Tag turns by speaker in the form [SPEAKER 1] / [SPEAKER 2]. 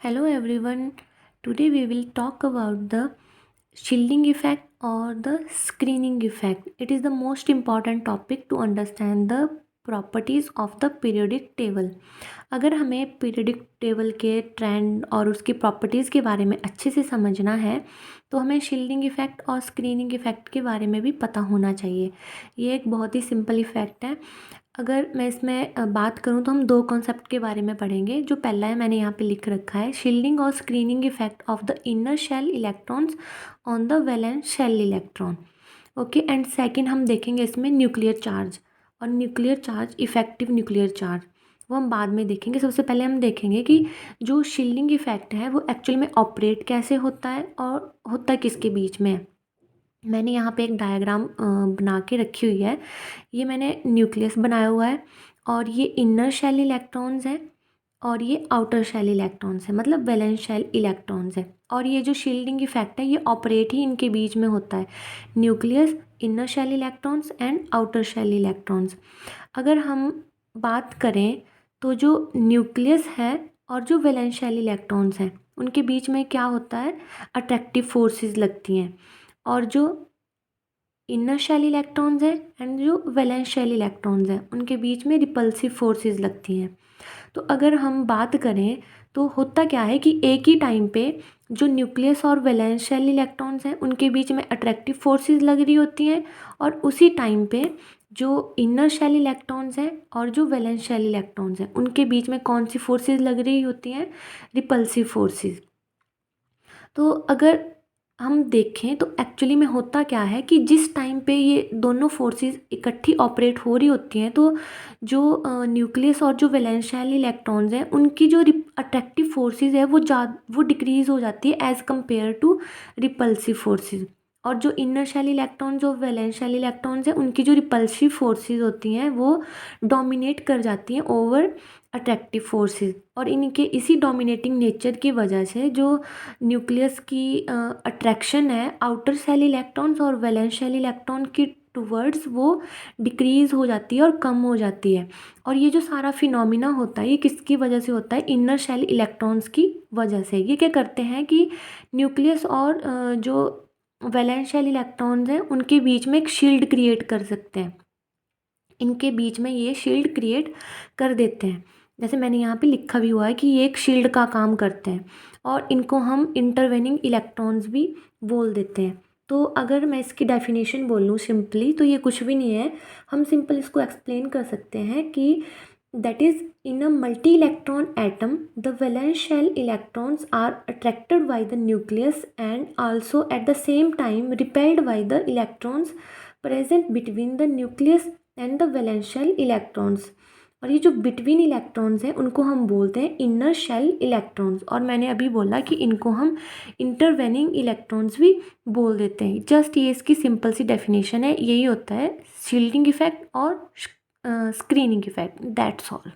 [SPEAKER 1] Hello everyone. Today we will talk about the shielding effect or the screening effect. It is the most important topic to understand the properties of the periodic table. अगर हमें periodic table के trend और उसकी properties के बारे में अच्छे से समझना है तो हमें शील्डिंग इफ़ेक्ट और स्क्रीनिंग इफ़ेक्ट के बारे में भी पता होना चाहिए। ये एक बहुत ही सिंपल इफ़ेक्ट है। अगर मैं इसमें बात करूँ तो हम दो कॉन्सेप्ट के बारे में पढ़ेंगे। जो पहला है मैंने यहाँ पे लिख रखा है, शील्डिंग और screening effect of the inner shell electrons on the valence shell electron. Okay, and second हम देखेंगे इसमें न्यूक्लियर चार्ज और nuclear charge, effective nuclear charge, वो हम बाद में देखेंगे। सबसे पहले हम देखेंगे कि जो शील्डिंग इफ़ेक्ट है वो एक्चुअल में ऑपरेट कैसे होता है और होता किसके बीच में है। मैंने यहाँ पे एक डायग्राम बना के रखी हुई है। ये मैंने न्यूक्लियस बनाया हुआ है और ये इनर शेल इलेक्ट्रॉन्स हैं और ये आउटर शेल इलेक्ट्रॉन्स हैं, मतलब वैलेंस शेल इलेक्ट्रॉन्स हैं। और ये जो शील्डिंग इफेक्ट है ये ऑपरेट ही इनके बीच में होता है, nucleus, inner shell electrons and outer shell electrons. अगर हम बात करें तो जो न्यूक्लियस है और जो वैलेंस शेल इलेक्ट्रॉन्स हैं उनके बीच में क्या होता है, अट्रैक्टिव फोर्सेस लगती हैं। और जो इनर शेल इलेक्ट्रॉन्स हैं एंड जो वैलेंस शेल इलेक्ट्रॉन्स हैं उनके बीच में रिपल्सिव फोर्सेस लगती हैं। तो अगर हम बात करें तो होता क्या है कि एक ही टाइम पे जो न्यूक्लियस और वैलेंस शेल इलेक्ट्रॉन्स हैं उनके बीच में अट्रैक्टिव फोर्सेस लग रही होती हैं और उसी टाइम पे जो इनर शेल इलेक्ट्रॉन्स हैं और जो वैलेंस शेल इलेक्ट्रॉन्स हैं उनके बीच में कौन सी फोर्सेस लग रही होती हैं, रिपल्सिव फोर्सेस। तो अगर हम देखें तो एक्चुअली में होता क्या है कि जिस टाइम पे ये दोनों फोर्सेस इकट्ठी ऑपरेट हो रही होती हैं तो जो न्यूक्लियस और जो वैलेंस शेल इलेक्ट्रॉन्स हैं उनकी जो अट्रैक्टिव फोर्सेस है वो डिक्रीज़ हो जाती है as compare to repulsive forces. और जो इनर शेल इलेक्ट्रॉन, जो वैलेंस शेल इलेक्ट्रॉन्स हैं उनकी जो रिपल्सिव फोर्सेस होती हैं वो डोमिनेट कर जाती हैं ओवर अट्रैक्टिव फोर्सेस। और इनके इसी डोमिनेटिंग नेचर की वजह से जो न्यूक्लियस की अट्रैक्शन है आउटर सेल इलेक्ट्रॉन्स और वैलेंस शेल इलेक्ट्रॉन की टूवर्ड्स वो डिक्रीज़ हो जाती है और कम हो जाती है। और ये जो सारा फिनोमिना होता है ये किसकी वजह से होता है, इनर शेल इलेक्ट्रॉन्स की वजह से। ये क्या करते हैं कि न्यूक्लियस और जो वैलेंस शेल इलेक्ट्रॉन्स हैं उनके बीच में एक शील्ड क्रिएट कर सकते हैं। इनके बीच में ये शील्ड क्रिएट कर देते हैं। जैसे मैंने यहाँ पे लिखा भी हुआ है कि ये एक शील्ड का काम करते हैं और इनको हम इंटरवेनिंग इलेक्ट्रॉन्स भी बोल देते हैं। तो अगर मैं इसकी डेफिनेशन बोलूँ सिंपली तो ये कुछ भी नहीं है। हम सिंपल इसको एक्सप्लेन कर सकते हैं कि that is in a multi electron atom the valence shell electrons are attracted by the nucleus and also at the same time repelled by the electrons present between the nucleus and the valence shell electrons. और ये जो between electrons हैं उनको हम बोलते हैं inner shell electrons. और मैंने अभी बोला कि इनको हम इंटरवेनिंग इलेक्ट्रॉन्स भी बोल देते हैं। जस्ट ये इसकी सिंपल सी डेफिनेशन है, यही होता है शील्डिंग इफेक्ट और स्क्रीनिंग इफेक्ट। That's all.